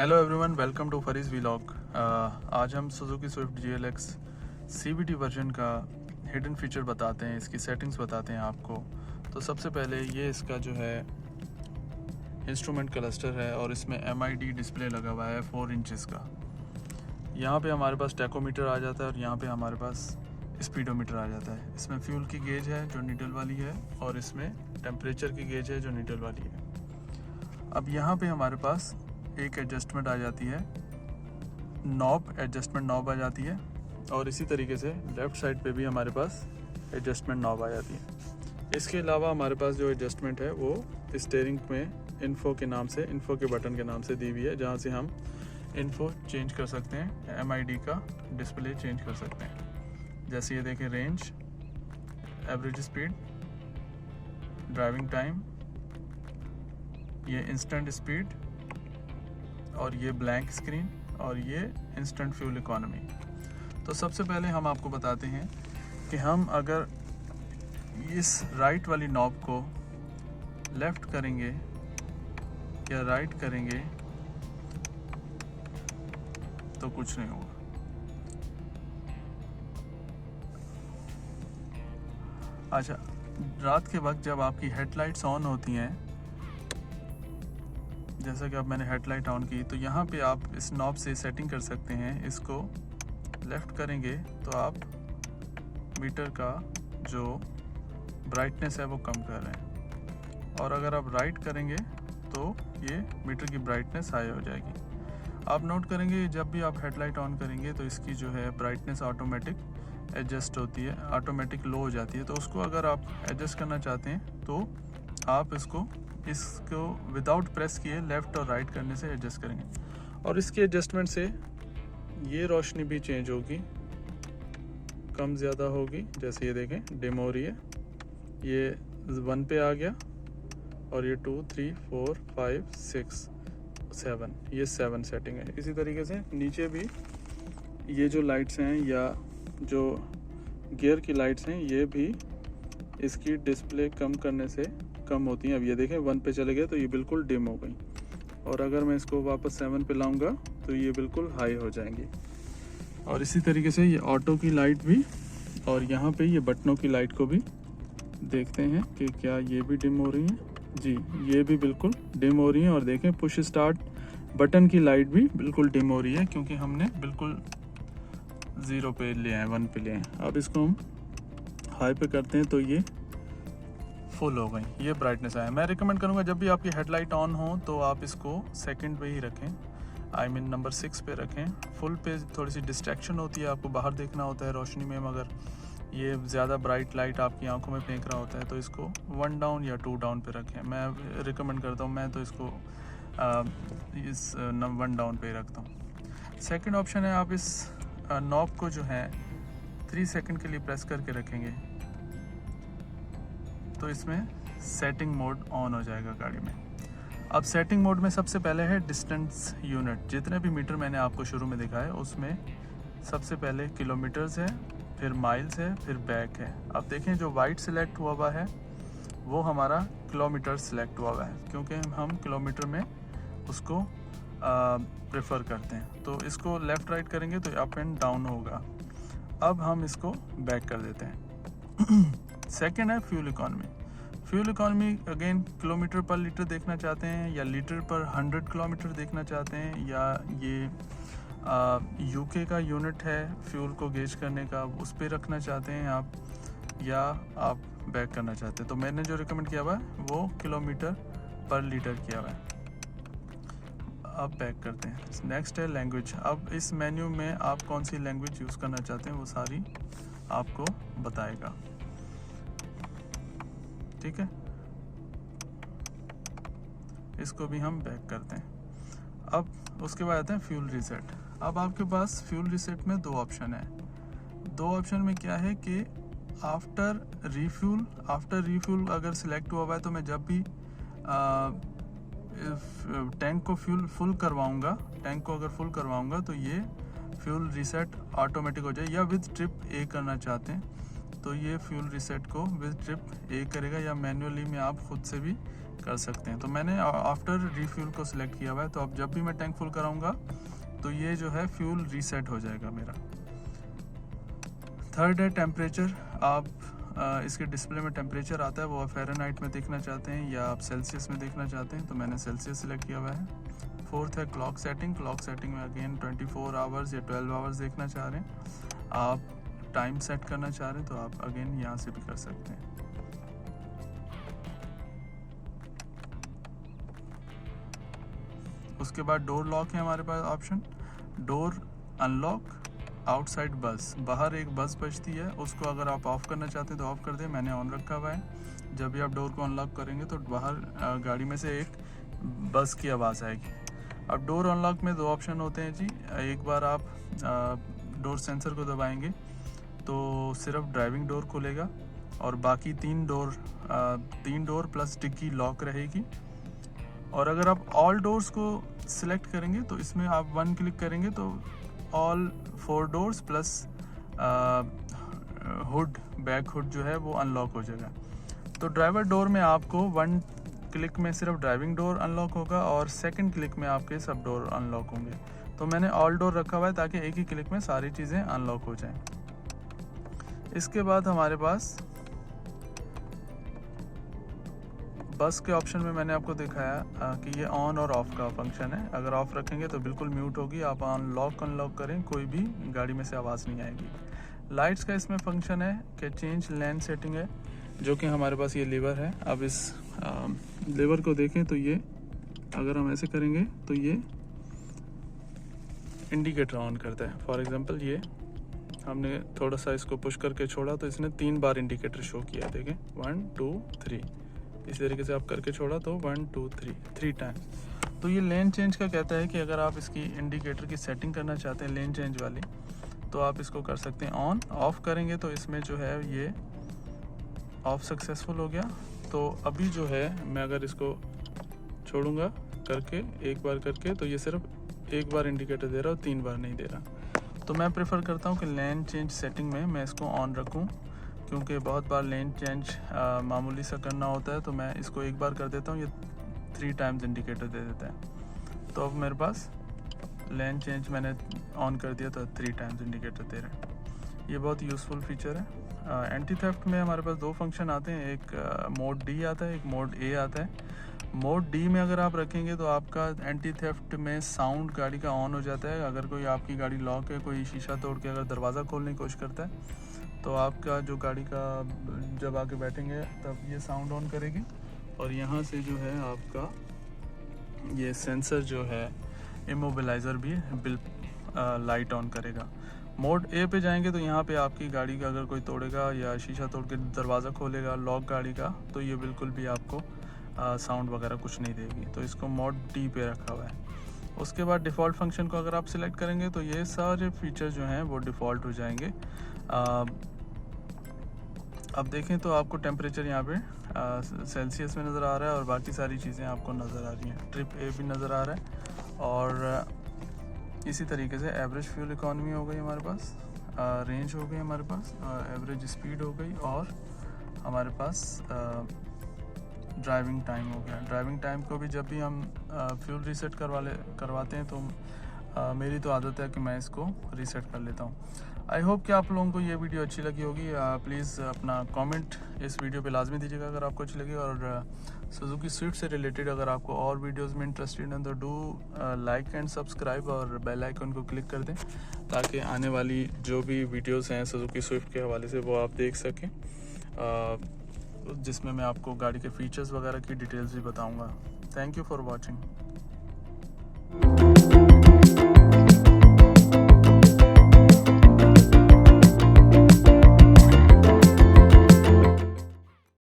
Hello everyone, welcome to फरीज vlog. आज हम Suzuki Swift GLX CVT version का हिडन फीचर बताते हैं, इसकी सेटिंग्स बताते हैं आपको। तो सबसे पहले ये इसका जो है इंस्ट्रूमेंट क्लस्टर है और इसमें MID डिस्प्ले लगा हुआ है 4 इंचज़ का। यहाँ पे हमारे पास टैकोमीटर आ जाता है और यहाँ पे हमारे पास स्पीडोमीटर आ जाता है। इसमें फ्यूल की गेज है जो नीडल वाली है और इसमें टेम्परेचर की गेज है जो नीडल वाली है। अब यहाँ पे हमारे पास एक एडजस्टमेंट आ जाती है, नॉब एडजस्टमेंट नॉब आ जाती है और इसी तरीके से लेफ़्ट साइड पे भी हमारे पास एडजस्टमेंट नॉब आ जाती है। इसके अलावा हमारे पास जो एडजस्टमेंट है वो स्टीयरिंग में इन्फो के नाम से, इन्फो के बटन के नाम से दी हुई है, जहाँ से हम इन्फो चेंज कर सकते हैं, MID का डिस्प्ले चेंज कर सकते हैं। जैसे ये देखें, range, average speed, driving time, ये इंस्टेंट स्पीड और ये ब्लैंक स्क्रीन और ये इंस्टेंट फ्यूल इकोनॉमी। तो सबसे पहले हम आपको बताते हैं कि हम अगर इस राइट वाली नॉब को लेफ़्ट करेंगे या राइट करेंगे तो कुछ नहीं होगा। अच्छा, रात के वक्त जब आपकी हेडलाइट्स ऑन होती हैं, जैसा कि अब मैंने हेडलाइट ऑन की, तो यहाँ पे आप इस नॉब से सेटिंग कर सकते हैं। इसको लेफ़्ट करेंगे तो आप मीटर का जो ब्राइटनेस है वो कम कर रहे हैं और अगर आप राइट करेंगे तो ये मीटर की ब्राइटनेस हाई हो जाएगी। आप नोट करेंगे जब भी आप हेडलाइट ऑन करेंगे तो इसकी जो है ब्राइटनेस ऑटोमेटिक एडजस्ट होती है, ऑटोमेटिक लो हो जाती है। तो उसको अगर आप एडजस्ट करना चाहते हैं तो आप इसको विदाउट प्रेस किए लेफ़्ट और राइट करने से एडजस्ट करेंगे और इसके एडजस्टमेंट से ये रोशनी भी चेंज होगी, कम ज़्यादा होगी। जैसे ये देखें, डिम हो रही है, ये 1 पे आ गया और ये 2, 3, 4, 5, 6, 7, ये 7 सेटिंग है। इसी तरीके से नीचे भी ये जो लाइट्स हैं या जो गियर की लाइट्स हैं, ये भी इसकी डिस्प्ले कम करने से कम होती हैं। अब ये देखें, 1 पे चले गए तो ये बिल्कुल डिम हो गई और अगर मैं इसको वापस 7 पे लाऊंगा तो ये बिल्कुल हाई हो जाएंगी। और इसी तरीके से ये ऑटो की लाइट भी और यहाँ पे ये बटनों की लाइट को भी देखते हैं कि क्या ये भी डिम हो रही हैं। जी, ये भी बिल्कुल डिम हो रही हैं और देखें, पुश स्टार्ट बटन की लाइट भी बिल्कुल डिम हो रही है क्योंकि हमने बिल्कुल 0 पे लिए हैं, 1 पे लिए हैं। अब इसको हम हाई पे करते हैं तो ये फुल हो गई, ये ब्राइटनेस आया। मैं रिकमेंड करूँगा जब भी आपकी हेडलाइट ऑन हो तो आप इसको सेकंड पे ही रखें, नंबर 6 पे रखें। फुल पे थोड़ी सी डिस्ट्रैक्शन होती है, आपको बाहर देखना होता है रोशनी में, मगर ये ज़्यादा ब्राइट लाइट आपकी आंखों में फेंक रहा होता है, तो इसको 1 डाउन या 2 डाउन पे रखें। मैं रिकमेंड करता हूँ, मैं तो इसको 1 डाउन पे ही रखता हूँ। सेकेंड ऑप्शन है, आप इस नॉब को जो है 3 सेकेंड के लिए प्रेस करके रखेंगे तो इसमें सेटिंग मोड ऑन हो जाएगा गाड़ी में। अब सेटिंग मोड में सबसे पहले है डिस्टेंस यूनिट। जितने भी मीटर मैंने आपको शुरू में दिखाए उसमें सबसे पहले किलोमीटर्स है, फिर माइल्स है, फिर बैक है। अब देखें, जो वाइट सिलेक्ट हुआ हुआ है वो हमारा किलोमीटर सिलेक्ट हुआ हुआ है क्योंकि हम किलोमीटर में उसको प्रेफर करते हैं। तो इसको लेफ़्ट राइट करेंगे तो अप एंड डाउन होगा। अब हम इसको बैक कर देते हैं। सेकेंड है fuel economy. Fuel economy again kilometre पर लीटर देखना चाहते हैं या लीटर पर 100 किलोमीटर देखना चाहते हैं, या ये UK का यूनिट है फ्यूल को गेज करने का, उस पर रखना चाहते हैं आप, या आप बैक करना चाहते हैं। तो मैंने जो रिकमेंड किया हुआ है वो किलोमीटर पर लीटर किया हुआ है। अब बैक करते हैं। नेक्स्ट है लैंग्वेज। अब इस मेन्यू में आप कौन सी लैंग्वेज यूज़ करना चाहते हैं वो सारी आपको बताएगा, ठीक है। इसको भी हम बैक करते हैं। अब उसके बाद आते हैं फ्यूल रीसेट। अब आपके पास फ्यूल रीसेट में 2 ऑप्शन है। 2 ऑप्शन में क्या है कि आफ्टर रिफ्यूल अगर सिलेक्ट हुआ हुआ है तो मैं जब भी टैंक को फुल करवाऊंगा तो ये फ्यूल रीसेट ऑटोमेटिक हो जाए, या विद ट्रिप ए करना चाहते हैं तो ये फ्यूल रिसेट को विद ट्रिप ए करेगा, या मैन्युअली में आप खुद से भी कर सकते हैं। तो मैंने आफ्टर रिफ्यूल को सिलेक्ट किया हुआ है, तो अब जब भी मैं टैंक फुल कराऊंगा तो ये जो है फ्यूल रीसेट हो जाएगा मेरा। थर्ड है टेम्परेचर। आप इसके डिस्प्ले में टेम्परेचर आता है, वो आप फ़ारेनहाइट में देखना चाहते हैं या आप सेल्सियस में देखना चाहते हैं, तो मैंने सेल्सियस सिलेक्ट किया हुआ है। फोर्थ है क्लॉक सेटिंग। क्लॉक सेटिंग में अगेन 24 आवर्स या 12 आवर्स देखना चाह रहे हैं। आप टाइम सेट करना चाह रहे हैं तो आप अगेन यहाँ से भी कर सकते हैं। उसके बाद डोर लॉक है हमारे पास ऑप्शन। डोर अनलॉक आउटसाइड बस, बाहर एक बस बजती है, उसको अगर आप ऑफ़ करना चाहते हैं तो ऑफ़ कर दें, मैंने ऑन रखा हुआ है। जब भी आप डोर को अनलॉक करेंगे तो बाहर गाड़ी में से एक बस की आवाज़ आएगी। अब डोर अनलॉक में दो ऑप्शन होते हैं जी। एक बार आप डोर सेंसर को दबाएंगे तो सिर्फ ड्राइविंग डोर खुलेगा और बाकी तीन डोर प्लस डिक्की लॉक रहेगी। और अगर आप ऑल डोर्स को सिलेक्ट करेंगे तो इसमें आप 1 क्लिक करेंगे तो all 4 doors plus hood, back hood जो है वो अनलॉक हो जाएगा। तो ड्राइवर डोर में आपको 1 क्लिक में सिर्फ ड्राइविंग डोर अनलॉक होगा और 2nd क्लिक में आपके सब डोर अनलॉक होंगे। तो मैंने ऑल डोर रखा हुआ है ताकि एक ही क्लिक में सारी चीज़ें अनलॉक हो जाएं। इसके बाद हमारे पास बस के ऑप्शन में मैंने आपको दिखाया कि ये ऑन और ऑफ़ का फंक्शन है। अगर ऑफ़ रखेंगे तो बिल्कुल म्यूट होगी, आप अनलॉक करें कोई भी गाड़ी में से आवाज़ नहीं आएगी। लाइट्स का इसमें फंक्शन है कि चेंज लेन सेटिंग है, जो कि हमारे पास ये लीवर है। अब इस लीवर को देखें तो ये अगर हम ऐसे करेंगे तो ये इंडिकेटर ऑन करता है। फॉर एग्जांपल ये हमने थोड़ा सा इसको पुश करके छोड़ा तो इसने 3 बार इंडिकेटर शो किया, देखें 1 2 3। इस तरीके से आप करके छोड़ा तो 1 2 3 टाइम्स। तो ये लेन चेंज का कहता है कि अगर आप इसकी इंडिकेटर की सेटिंग करना चाहते हैं लेन चेंज वाली, तो आप इसको कर सकते हैं ऑन। ऑफ़ करेंगे तो इसमें जो है ये ऑफ सक्सेसफुल हो गया। तो अभी जो है मैं अगर इसको छोड़ूंगा करके एक बार करके तो ये सिर्फ एक बार इंडिकेटर दे रहा है, 3 बार नहीं दे रहा। तो मैं प्रेफर करता हूँ कि लेन चेंज सेटिंग में मैं इसको ऑन रखूँ, क्योंकि बहुत बार लेन चेंज मामूली सा करना होता है। तो मैं इसको एक बार कर देता हूँ, ये 3 टाइम्स इंडिकेटर दे देता है। तो अब मेरे पास लेन चेंज मैंने ऑन कर दिया तो 3 टाइम्स इंडिकेटर दे रहे हैं। ये बहुत यूज़फुल फीचर है। एंटी थेफ्ट में हमारे पास 2 फंक्शन आते हैं, एक मोड डी आता है, एक मोड ए आता है। मोड डी में अगर आप रखेंगे तो आपका एंटी थेफ्ट में साउंड गाड़ी का ऑन हो जाता है। अगर कोई आपकी गाड़ी लॉक है, कोई शीशा तोड़ के अगर दरवाज़ा खोलने की कोशिश करता है तो आपका जो गाड़ी का जब आके बैठेंगे तब ये साउंड ऑन करेगी और यहाँ से जो है आपका ये सेंसर जो है इमोबिलाइज़र भी लाइट ऑन करेगा। मोड ए पे जाएंगे तो यहाँ पे आपकी गाड़ी का अगर कोई तोड़ेगा या शीशा तोड़ के दरवाज़ा खोलेगा लॉक गाड़ी का, तो ये बिल्कुल भी आपको साउंड वगैरह कुछ नहीं देगी। तो इसको मोड डी पे रखा हुआ है। उसके बाद डिफ़ॉल्ट फंक्शन को अगर आप सिलेक्ट करेंगे तो ये सारे फीचर जो हैं वो डिफ़ॉल्ट हो जाएंगे। अब देखें तो आपको टेम्परेचर यहाँ पे सेल्सियस में नज़र आ रहा है और बाकी सारी चीज़ें आपको नज़र आ रही हैं। ट्रिप ए भी नज़र आ रहा है और इसी तरीके से एवरेज फ्यूल इकॉनमी हो गई हमारे पास, रेंज हो गई हमारे पास, एवरेज स्पीड हो गई और हमारे पास ड्राइविंग टाइम हो गया। ड्राइविंग टाइम को भी जब भी हम फ्यूल रीसेट करवाते हैं तो मेरी तो आदत है कि मैं इसको रीसेट कर लेता हूँ। आई होप कि आप लोगों को ये वीडियो अच्छी लगी होगी। प्लीज़ अपना कमेंट इस वीडियो पे लाजमी दीजिएगा अगर आपको अच्छी लगी। और सुजुकी स्विफ्ट से रिलेटेड अगर आपको और वीडियोस में इंटरेस्टेड हैं तो डू लाइक एंड सब्सक्राइब और बेल आइकन को क्लिक कर दें ताकि आने वाली जो भी वीडियोस हैं सुजुकी स्विफ्ट के हवाले से वो आप देख सकें, जिसमें मैं आपको गाड़ी के फीचर्स वगैरह की डिटेल्स भी बताऊँगा। Thank you for watching.